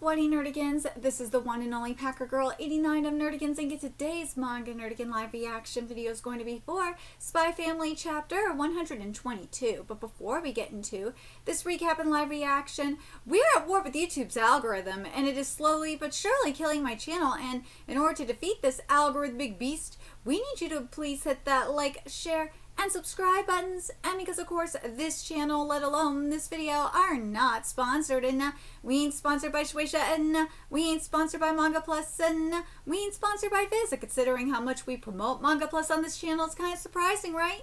Whatty Nerdigans? This is the one and only Packer Girl 89 of Nerdigans, and today's Manga Nerdigan live reaction video is going to be for Spy Family chapter 122. But before we get into this recap and live reaction, we're at war with YouTube's algorithm, and it is slowly but surely killing my channel. And in order to defeat this algorithmic beast, we need you to please hit that like, share, and subscribe buttons. And because of course this channel, let alone this video, are not sponsored, and we ain't sponsored by Shueisha, and we ain't sponsored by Manga Plus, and we ain't sponsored by Viz. Considering how much we promote Manga Plus on this channel, it's kind of surprising, right?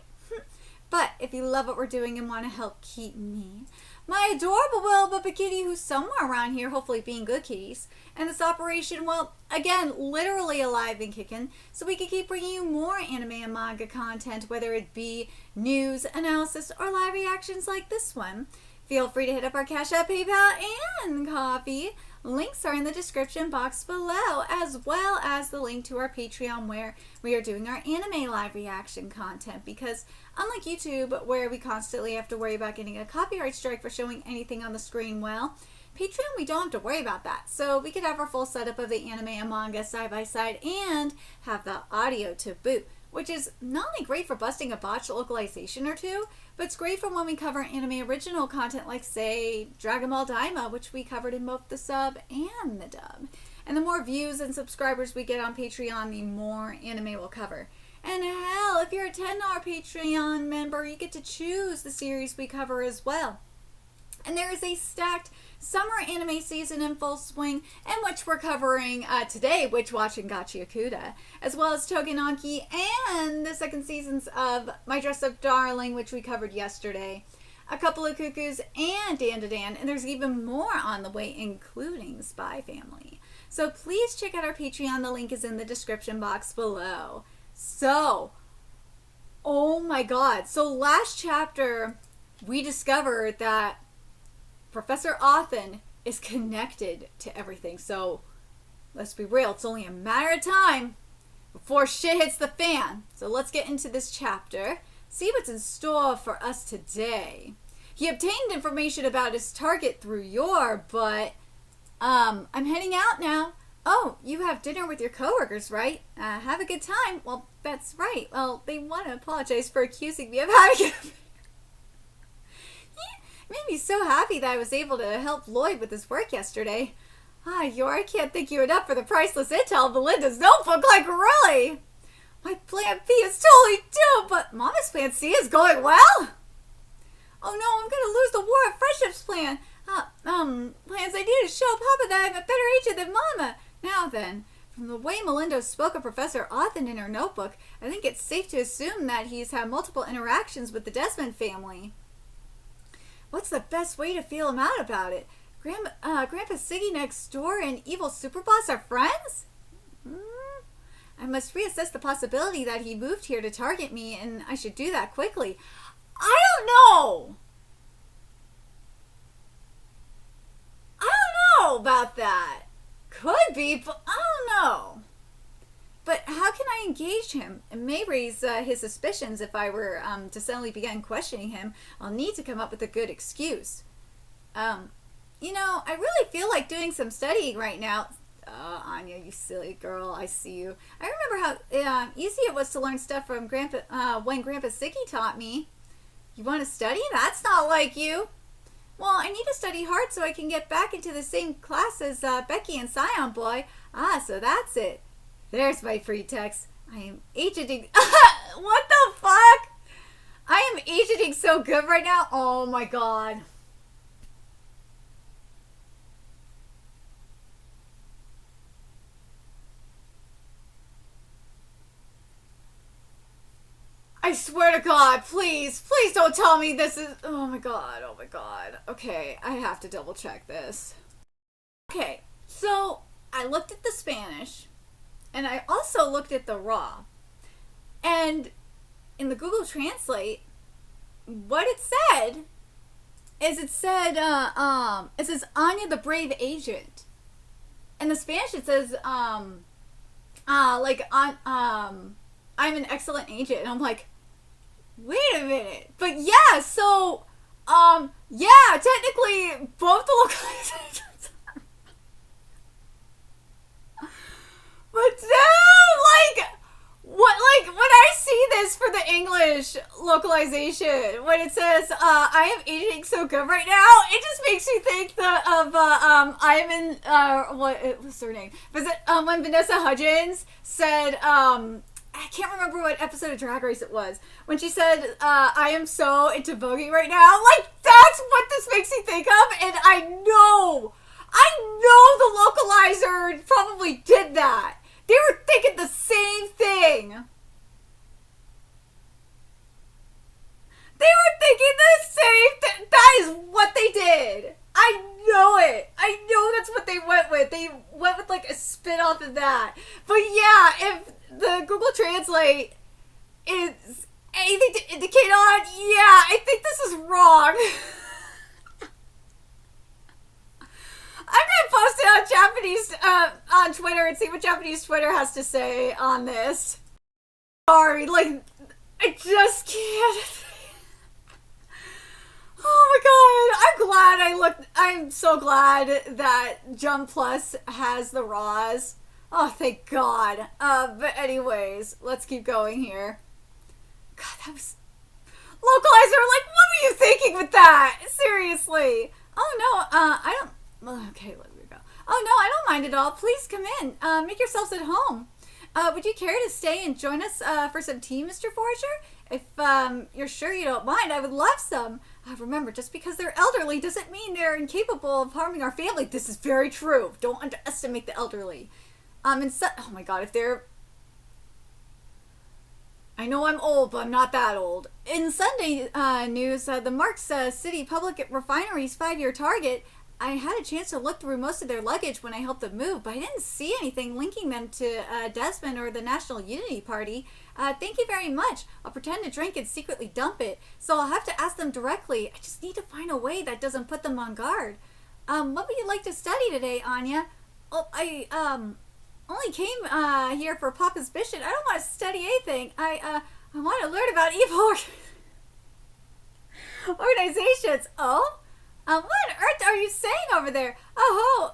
But if you love what we're doing and want to help keep me, my adorable Wilbur kitty, who's somewhere around here, hopefully being good kitties, and this operation, well, again, literally alive and kicking, so we can keep bringing you more anime and manga content, whether it be news, analysis, or live reactions like this one. Feel free to hit up our Cash App, PayPal, and Coffee. Links are in the description box below, as well as the link to our Patreon, where we are doing our anime live reaction content, because unlike YouTube, where we constantly have to worry about getting a copyright strike for showing anything on the screen, well, Patreon, we don't have to worry about that. So we could have our full setup of the anime and manga side by side and have the audio to boot, which is not only great for busting a botched localization or two, but it's great for when we cover anime original content like, say, Dragon Ball Daima, which we covered in both the sub and the dub. And the more views and subscribers we get on Patreon, the more anime we'll cover. And hell, if you're a $10 Patreon member, you get to choose the series we cover as well. And there is a stacked summer anime season in full swing, in which we're covering today Witch Watch and Gachi Akuda, as well as Togenanki and the second seasons of My Dress Up Darling, which we covered yesterday, a couple of Cuckoos, and Dan to Dan, and there's even more on the way, including Spy Family. So please check out our Patreon. The link is in the description box below. So, oh my god. So last chapter, we discovered that Professor Othen is connected to everything. So, let's be real. It's only a matter of time before shit hits the fan. So let's get into this chapter. See what's in store for us today. He obtained information about his target through Yor, but I'm heading out now. Oh, you have dinner with your coworkers, right? Have a good time. Well, that's right. Well, they want to apologize for accusing me of having a... It made me so happy that I was able to help Lloyd with his work yesterday. Yor, I can't thank you enough for the priceless intel of Belinda's notebook, like really. My plan B is totally doomed, but Mama's plan C is going well. Oh no, I'm gonna lose the War of Friendships plan. Plans I need to show Papa that I'm a better agent than Mama. Now then, from the way Melinda spoke of Professor Othen in her notebook, I think it's safe to assume that he's had multiple interactions with the Desmond family. What's the best way to feel him out about it? Grandpa Siggy next door and Evil Superboss are friends? I must reassess the possibility that he moved here to target me, and I should do that quickly. I don't know! I don't know about that. Could be, but I don't know. But how can I engage him? It may raise his suspicions if I were to suddenly begin questioning him. I'll need to come up with a good excuse. You know, I really feel like doing some studying right now. Anya, you silly girl, I see you. I remember how easy it was to learn stuff from when Grandpa Siggy taught me. You want to study? That's not like you. Well, I need to study hard so I can get back into the same class as Becky and Scion Boy. So that's it. There's my free text. I am agenting. What the fuck? I am agenting so good right now. Oh my god. I swear to God, please don't tell me this is... Oh my god, oh my god. Okay, I have to double check this. Okay, so I looked at the Spanish, and I also looked at the raw. And in the Google Translate, what it said is it says Anya the Brave Agent. In the Spanish it says I'm an excellent agent, and I'm like, wait a minute. But yeah, so yeah, technically both the localizations English localization when it says I am aging so good right now. It just makes me think of I'm in what was her name? Was it when Vanessa Hudgens said I can't remember what episode of Drag Race it was when she said I am so into voguing right now. Like, that's what this makes me think of, and I know the localizer probably did that. They were thinking the same thing. They were thinking the same thing. That is what they did. I know it. I know that's what they went with. They went with like a spin off of that. But yeah, if the Google Translate is anything to indicate on, yeah, I think this is wrong. I'm gonna post it on Japanese on Twitter and see what Japanese Twitter has to say on this. Sorry, like I just can't. Oh my god, I'm so glad that Jump Plus has the Raws. Oh, thank God. But anyways, let's keep going here. God, that was... Localizer, like, what were you thinking with that? Seriously. Oh, no, I don't... Well, okay, let me go. Oh, no, I don't mind at all. Please come in. Make yourselves at home. Would you care to stay and join us for some tea, Mr. Forager? If you're sure you don't mind, I would love some. Remember, just because they're elderly doesn't mean they're incapable of harming our family. This is very true. Don't underestimate the elderly. Oh my god, if they're... I know I'm old, but I'm not that old. In Sunday news, the Marks City Public Refinery's 5-year target, I had a chance to look through most of their luggage when I helped them move, but I didn't see anything linking them to Desmond or the National Unity Party. Thank you very much. I'll pretend to drink and secretly dump it, so I'll have to ask them directly. I just need to find a way that doesn't put them on guard. What would you like to study today, Anya? Oh, I only came here for Papa's mission. I don't want to study anything. I want to learn about evil organizations. Oh? What on earth are you saying over there? Oh,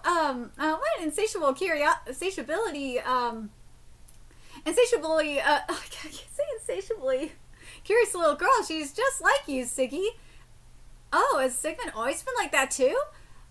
what an insatiable insatiably, I can't say insatiably curious little girl. She's just like you, Siggy. Oh, has Sigmund always been like that too?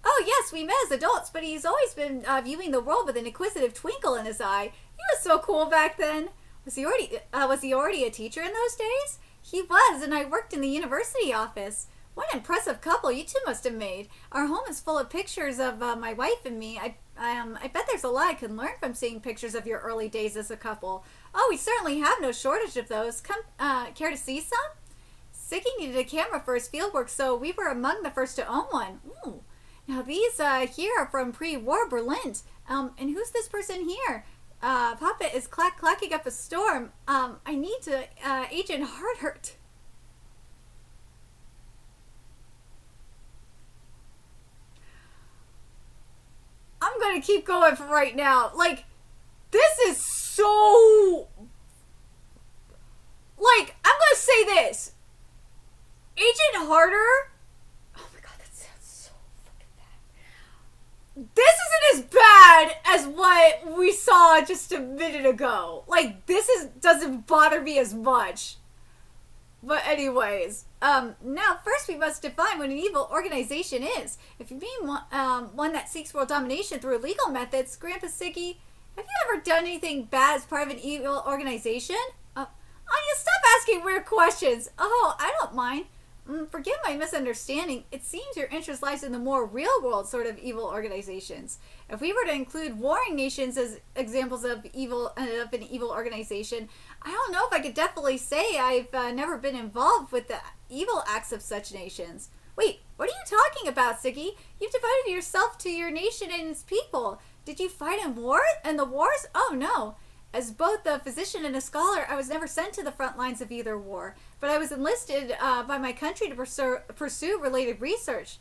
Oh, yes, we met as adults, but he's always been viewing the world with an inquisitive twinkle in his eye. He was so cool back then. Was he already a teacher in those days? He was, and I worked in the university office. What an impressive couple you two must have made. Our home is full of pictures of my wife and me. I bet there's a lot I can learn from seeing pictures of your early days as a couple. Oh, we certainly have no shortage of those. Come, care to see some? Siggy needed a camera for his fieldwork, so we were among the first to own one. Ooh. Now these here are from pre-war Berlin. And who's this person here? Papa is clacking up a storm. I need to Agent Hardhurt. I'm gonna keep going for right now. Like, this is so... Like, I'm gonna say this. Agent Harder... Oh my god, that sounds so fucking bad. This isn't as bad as what we saw just a minute ago. Like, doesn't bother me as much. But anyways, now first we must define what an evil organization is. If you mean one that seeks world domination through illegal methods, Grandpa Siggy, have you ever done anything bad as part of an evil organization? Anya, stop asking weird questions. Oh, I don't mind. Forgive my misunderstanding. It seems your interest lies in the more real world sort of evil organizations. If we were to include warring nations as examples of an evil organization, I don't know if I could definitely say I've never been involved with the evil acts of such nations. Wait, what are you talking about, Siggy? You've devoted yourself to your nation and its people. Did you fight in the wars? Oh no. As both a physician and a scholar, I was never sent to the front lines of either war, but I was enlisted by my country to pursue related research.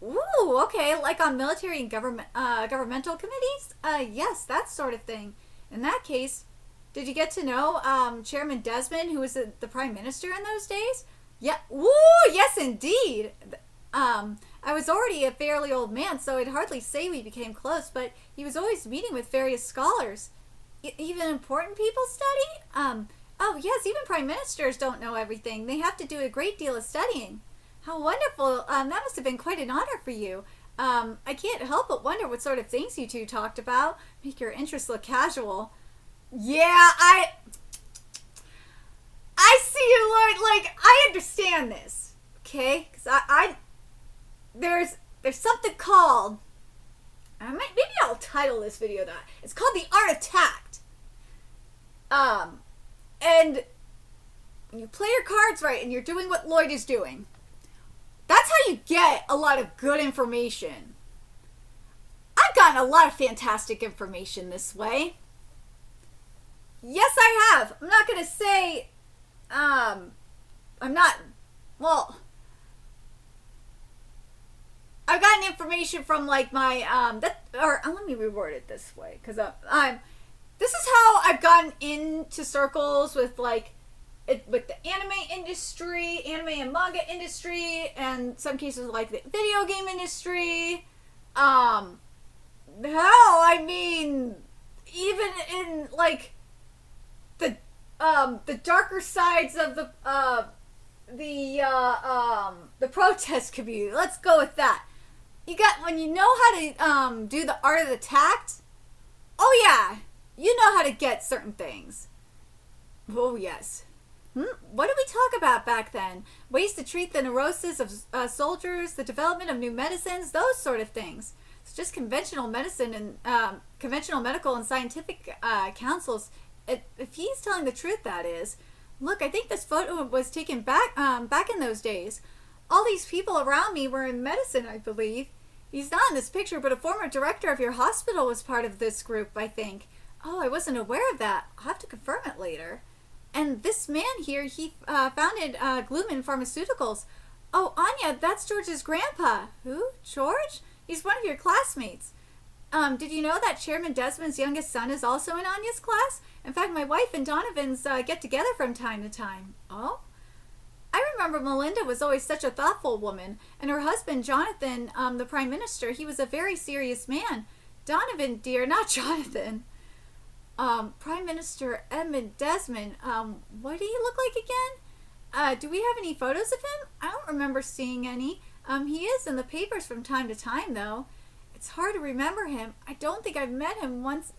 Ooh, okay, like on military and governmental committees? Yes, that sort of thing. In that case, did you get to know Chairman Desmond, who was the Prime Minister in those days? Yeah, ooh, yes indeed. I was already a fairly old man, so I'd hardly say we became close, but he was always meeting with various scholars. Even important people study? Oh, yes, even prime ministers don't know everything. They have to do a great deal of studying. How wonderful. That must have been quite an honor for you. I can't help but wonder what sort of things you two talked about. Make your interests look casual. Yeah, I see you, Lord. Like, I understand this. Okay? Because there's something called, maybe I'll title this video that. It's called The Art of Tact. And when you play your cards right and you're doing what Lloyd is doing, that's how you get a lot of good information. I've gotten a lot of fantastic information this way. Yes, I have. I'm not going to say, I'm not, well, I've gotten information from like my, let me reword it this way, because this is how I've gotten into circles with like, with the anime industry, anime and manga industry, and some cases like the video game industry. Hell, I mean, even in like the darker sides of the protest community. Let's go with that. When you know how to do the art of the tact. Oh yeah, you know how to get certain things. Oh yes. What did we talk about back then? Ways to treat the neurosis of soldiers, the development of new medicines, those sort of things. It's just conventional medicine and conventional medical and scientific counsels. If he's telling the truth, that is. Look, I think this photo was taken back in those days. All these people around me were in medicine, I believe. He's not in this picture, but a former director of your hospital was part of this group, I think. Oh, I wasn't aware of that. I'll have to confirm it later. And this man here, he founded Glooman Pharmaceuticals. Oh, Anya, that's George's grandpa. Who? George? He's one of your classmates. Did you know that Chairman Desmond's youngest son is also in Anya's class? In fact, my wife and Donovan's get together from time to time. Oh? I remember Melinda was always such a thoughtful woman, and her husband, Jonathan, the Prime Minister, he was a very serious man. Donovan, dear, not Jonathan. Prime Minister Edmund Desmond, what do you look like again? Do we have any photos of him? I don't remember seeing any. He is in the papers from time to time, though. It's hard to remember him. I don't think I've met him once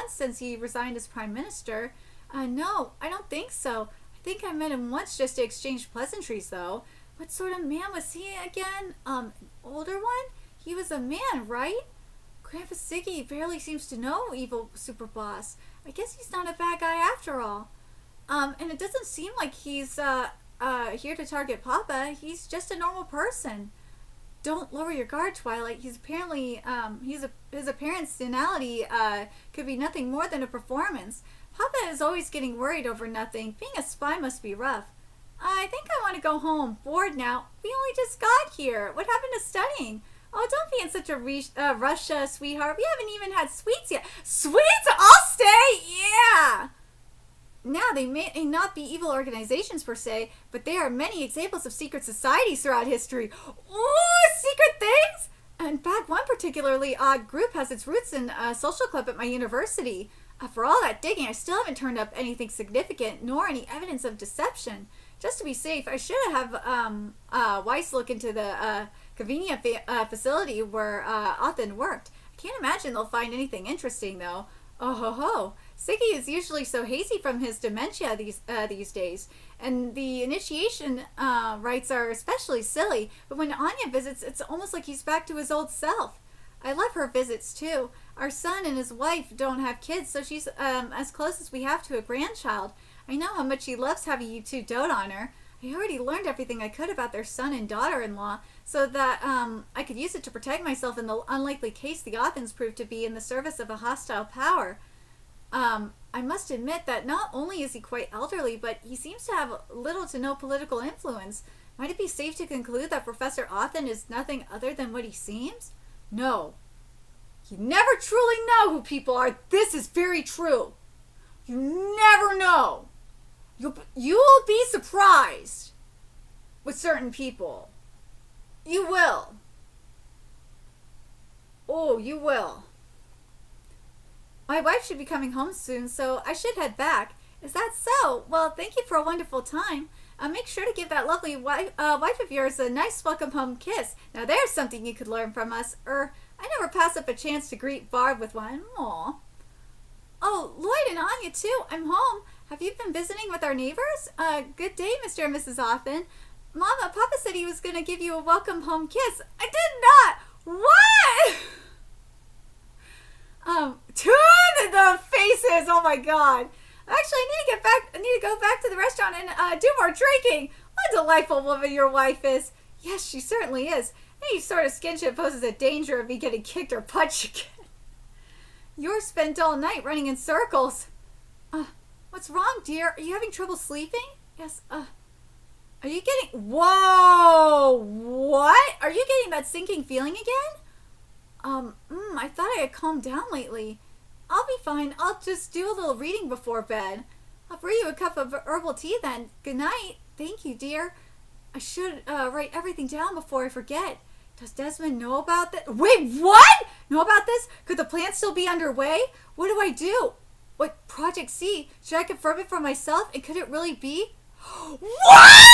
since he resigned as Prime Minister. No, I don't think so. I think I met him once just to exchange pleasantries, though. What sort of man was he again? An older one? He was a man, right? Grandpa Siggy barely seems to know evil super boss. I guess he's not a bad guy after all. And it doesn't seem like he's here to target Papa. He's just a normal person. Don't lower your guard, Twilight. He's apparently his apparent senility could be nothing more than a performance. Papa is always getting worried over nothing. Being a spy must be rough. I think I want to go home. Bored now. We only just got here. What happened to studying? Oh, don't be in such a rush, sweetheart. We haven't even had sweets yet. Sweets? I'll stay! Yeah! Now, they may not be evil organizations per se, but there are many examples of secret societies throughout history. Ooh, secret things? In fact, one particularly odd group has its roots in a social club at my university. For all that digging, I still haven't turned up anything significant, nor any evidence of deception. Just to be safe, I should have Weiss look into the convenient facility where Othen worked. I can't imagine they'll find anything interesting, though. Oh ho ho. Siggy is usually so hazy from his dementia these days, and the initiation rites are especially silly, but when Anya visits, it's almost like he's back to his old self. I love her visits, too. Our son and his wife don't have kids, so she's as close as we have to a grandchild. I know how much she loves having you two dote on her. I already learned everything I could about their son and daughter-in-law, so that I could use it to protect myself in the unlikely case the Othens proved to be in the service of a hostile power. I must admit that not only is he quite elderly, but he seems to have little to no political influence. Might it be safe to conclude that Professor Othen is nothing other than what he seems? No. You never truly know who people are. This is very true. You never know. You'll be surprised with certain people. You will. Oh, you will. My wife should be coming home soon, so I should head back. Is that so? Well, thank you for a wonderful time. Make sure to give that lovely wife of yours a nice welcome home kiss. Now there's something you could learn from us. I never pass up a chance to greet Barb with one. Aw. Oh, Lloyd and Anya too. I'm home. Have you been visiting with our neighbors? Good day, Mr. and Mrs. Offen. Mama, Papa said he was going to give you a welcome home kiss. I did not. What? To the faces. Oh my God. Actually, I need to go back to the restaurant and do more drinking. What a delightful woman your wife is. Yes, she certainly is. Any sort of skinship poses a danger of me getting kicked or punched again. You're spent all night running in circles. What's wrong, dear? Are you having trouble sleeping? Yes, are you getting... Whoa! What? Are you getting that sinking feeling again? I thought I had calmed down lately. I'll be fine. I'll just do a little reading before bed. I'll brew you a cup of herbal tea then. Good night. Thank you, dear. I should write everything down before I forget. Does Desmond know about this? Wait, what? Know about this? Could the plan still be underway? What do I do? What Project C? Should I confirm it for myself? And could it really be? What?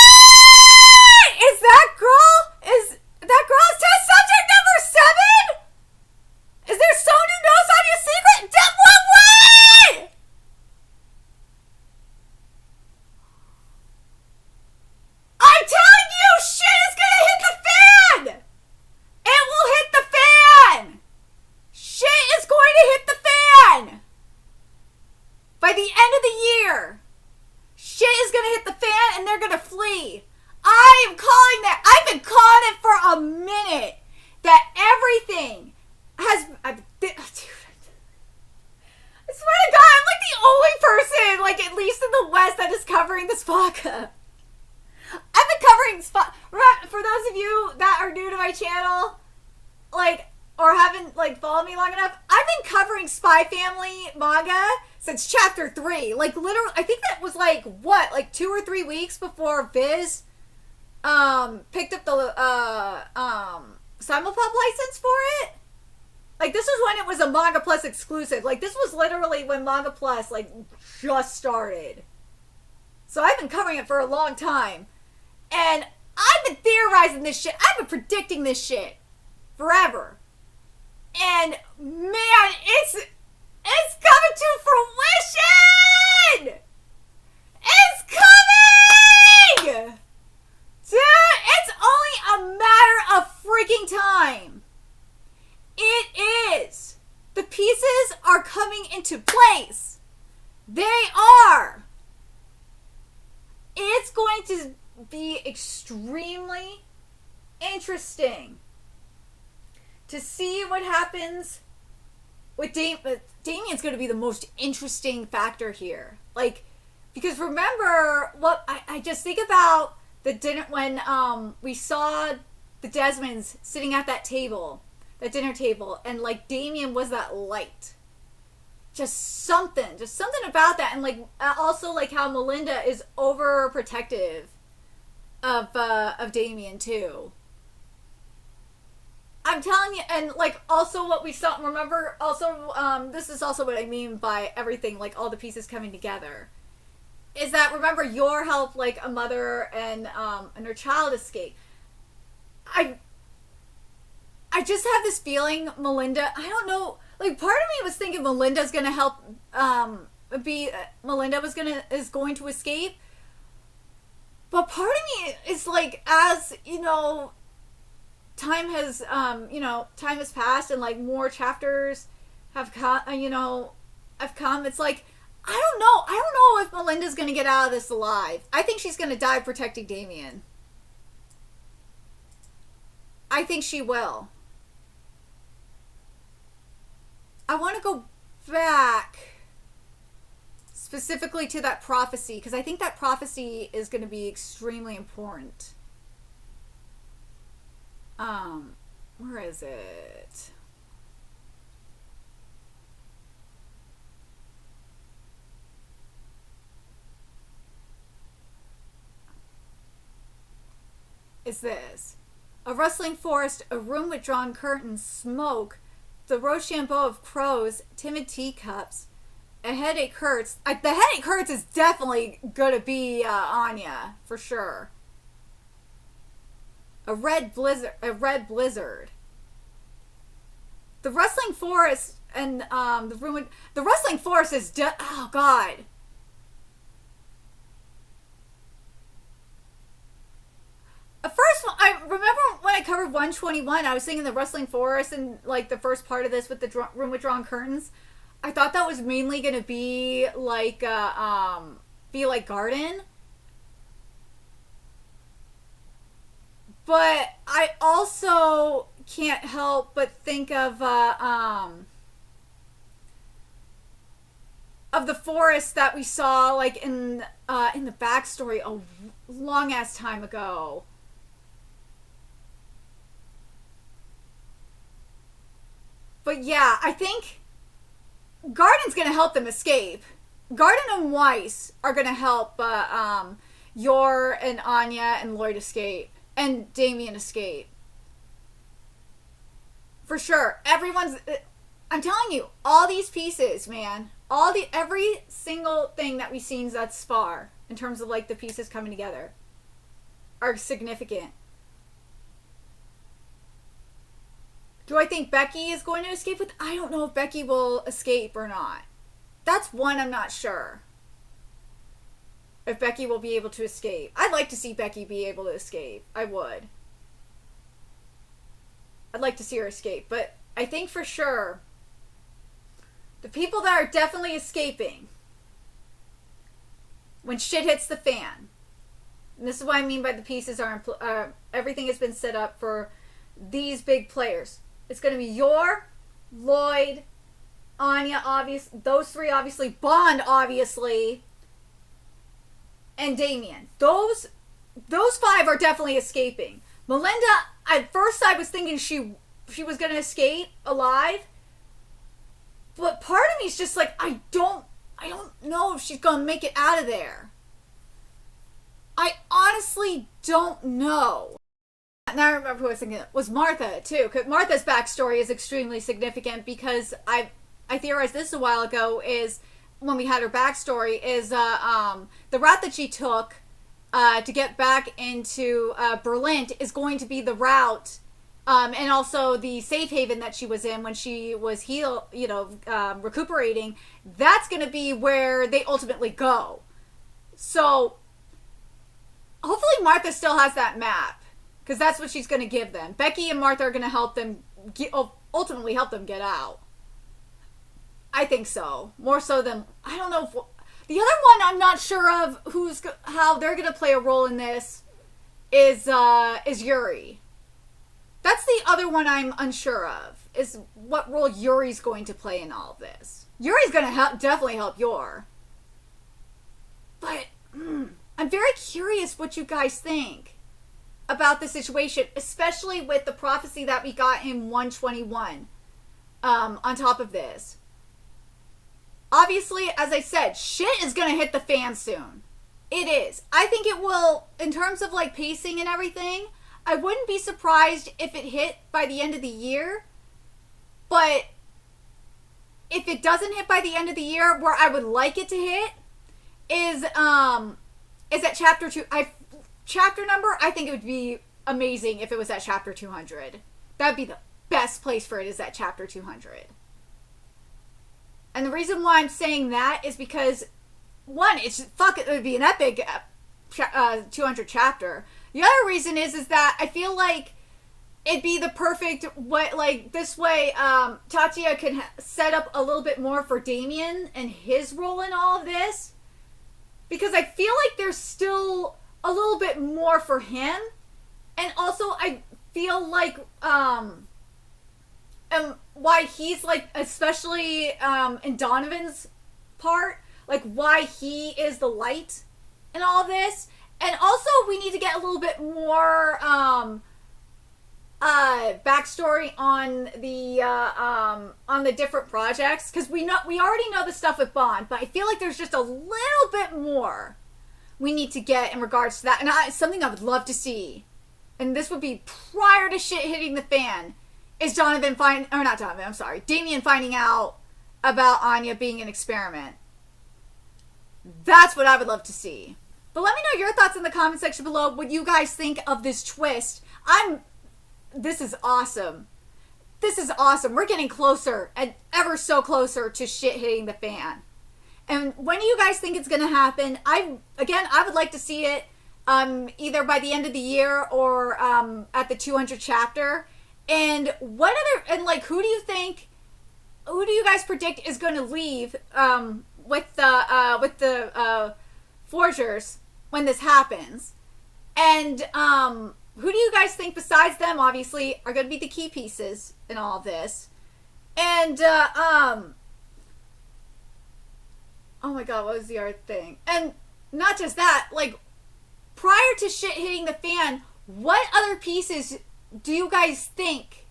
Is that girl? Is that girl's test subject number 7? Is there someone who knows on your secret? What? I'm telling you, shit is gonna hit the fan! It will hit the fan! Shit is going to hit the fan! By the end of the year, shit is gonna hit the fan and they're gonna flee. I am calling that. I've been calling it for a minute. That everything has... Dude, I swear to God, I'm like the only person, like at least in the West, that is covering this manga. I've been covering... For those of you that are new to my channel, like, or haven't, like, followed me long enough, I've been covering Spy Family manga since chapter 3. Like, literally, I think that was, like, what? Like, 2 or 3 weeks before Viz, picked up the, Simulpub license for it. Like, this is when it was a Manga Plus exclusive. Like, this was literally when Manga Plus, like, just started. So I've been covering it for a long time. And I've been theorizing this shit. I've been predicting this shit forever. And, man, it's coming to fruition! It's coming! Dude, it's only a matter of freaking time. It is. The pieces are coming into place. They are. It's going to be extremely interesting to see what happens with Damien's going to be the most interesting factor here. Like, because remember what I just think about the dinner when we saw the Desmonds sitting at that table, that dinner table, and like Damien was that light. Just something about that, and like also like how Melinda is overprotective of Damien too. I'm telling you, and like also what we saw. Remember, also this is also what I mean by everything, like all the pieces coming together. Is that remember your help, like a mother and her child escape. I just have this feeling Melinda. I don't know. Like, part of me was thinking Melinda's gonna help. Melinda is going to escape. But part of me is like, as you know, time has passed and like more chapters have come. Have come. It's like I don't know if Melinda's gonna get out of this alive. I think she's gonna die protecting Damien. I think she will. I want to go back specifically to that prophecy, because I think that prophecy is going to be extremely important. Where is it? Is this? A rustling forest, a room with drawn curtains, smoke, the Rochambeau of crows, timid teacups, A headache hurts. The headache hurts is definitely gonna be Anya for sure. A red blizzard. The Rustling Forest and the ruined. The Rustling Forest is oh god. At first, I remember when I covered 121, I was thinking the Rustling Forest and like the first part of this with the room with drawn curtains. I thought that was mainly gonna be like garden. But I also can't help but think of the forest that we saw like in the backstory a long ass time ago. But yeah, I think Garden's gonna help them escape. Garden and Weiss are gonna help Yor and Anya and Lloyd escape. And Damien escape. For sure. I'm telling you, all these pieces, man. Every single thing that we've seen thus far, in terms of like the pieces coming together, are significant. Do I think Becky is going to escape with? I don't know if Becky will escape or not. That's one I'm not sure. If Becky will be able to escape. I'd like to see Becky be able to escape. I would. I'd like to see her escape. But I think for sure, the people that are definitely escaping when shit hits the fan, and this is what I mean by the pieces are everything has been set up for these big players. It's going to be Yor, Lloyd, Anya, obvious. Those three, obviously. Bond, obviously. And Damien. Those five are definitely escaping. Melinda, at first I was thinking she was going to escape alive. But part of me is just like, I don't know if she's going to make it out of there. I honestly don't know. Now I remember who I was thinking. It was Martha, too. Because Martha's backstory is extremely significant because I theorized this a while ago is when we had her backstory is the route that she took to get back into Berlin is going to be the route and also the safe haven that she was in when she was recuperating. That's going to be where they ultimately go. So hopefully Martha still has that map because that's what she's going to give them. Becky and Martha are going to help them ultimately help them get out. I think so. More so than I don't know if the other one I'm not sure of how they're gonna play a role in this is Yuri. That's the other one I'm unsure of is what role Yuri's going to play in all of this. Yuri's gonna definitely help Yor, but I'm very curious what you guys think about the situation, especially with the prophecy that we got in 121. On top of this. Obviously, as I said, shit is going to hit the fan soon. It is. I think it will, in terms of like pacing and everything, I wouldn't be surprised if it hit by the end of the year. But if it doesn't hit by the end of the year, where I would like it to hit is at chapter 2. Chapter number, I think it would be amazing if it was at chapter 200. That would be the best place for it is at chapter 200. And the reason why I'm saying that is because, one, it would be an epic 200 chapter. The other reason is that I feel like it'd be the perfect way, like this way Tatya can set up a little bit more for Damien and his role in all of this. Because I feel like there's still a little bit more for him. And also I feel like why he's like, especially in Donovan's part, like why he is the light in all of this. And also we need to get a little bit more backstory on the different projects, because we already know the stuff with Bond, but I feel like there's just a little bit more we need to get in regards to that, and something I would love to see, and this would be prior to shit hitting the fan, is Damien finding out about Anya being an experiment. That's what I would love to see. But let me know your thoughts in the comment section below. What you guys think of this twist. This is awesome. This is awesome. We're getting closer and ever so closer to shit hitting the fan. And when do you guys think it's going to happen? I would like to see it either by the end of the year or at the 200 chapter. And who do you guys predict is going to leave with the forgers when this happens? And who do you guys think besides them, obviously, are going to be the key pieces in all of this? And oh my god, what was the other thing? And not just that, like, prior to shit hitting the fan, what other pieces do you guys think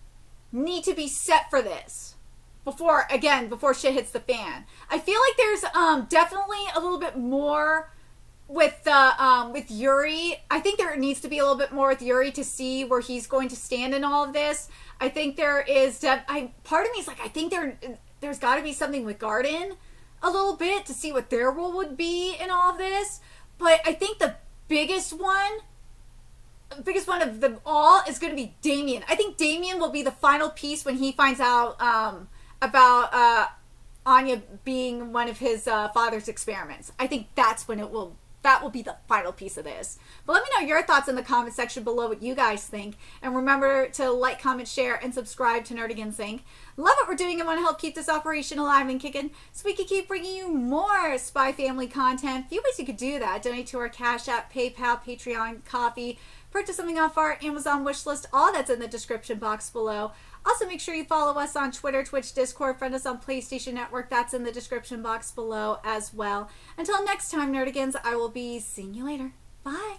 need to be set for this before shit hits the fan? I feel like there's definitely a little bit more with Yuri. I think there needs to be a little bit more with Yuri to see where he's going to stand in all of this. I think there is part of me is like, I think there's got to be something with Garden a little bit to see what their role would be in all of this. But I think the biggest one of them all is going to be Damien. I think Damien will be the final piece when he finds out about Anya being one of his father's experiments. I think that's when that will be the final piece of this. But let me know your thoughts in the comment section below, what you guys think. And remember to like, comment, share, and subscribe to Nerdigans Inc. Love what we're doing and want to help keep this operation alive and kicking so we can keep bringing you more Spy Family content. A few ways you could do that. Donate to our Cash App, PayPal, Patreon, Coffee. Purchase something off our Amazon wish list. All that's in the description box below. Also, make sure you follow us on Twitter, Twitch, Discord, friend us on PlayStation Network. That's in the description box below as well. Until next time, Nerdigans, I will be seeing you later. Bye.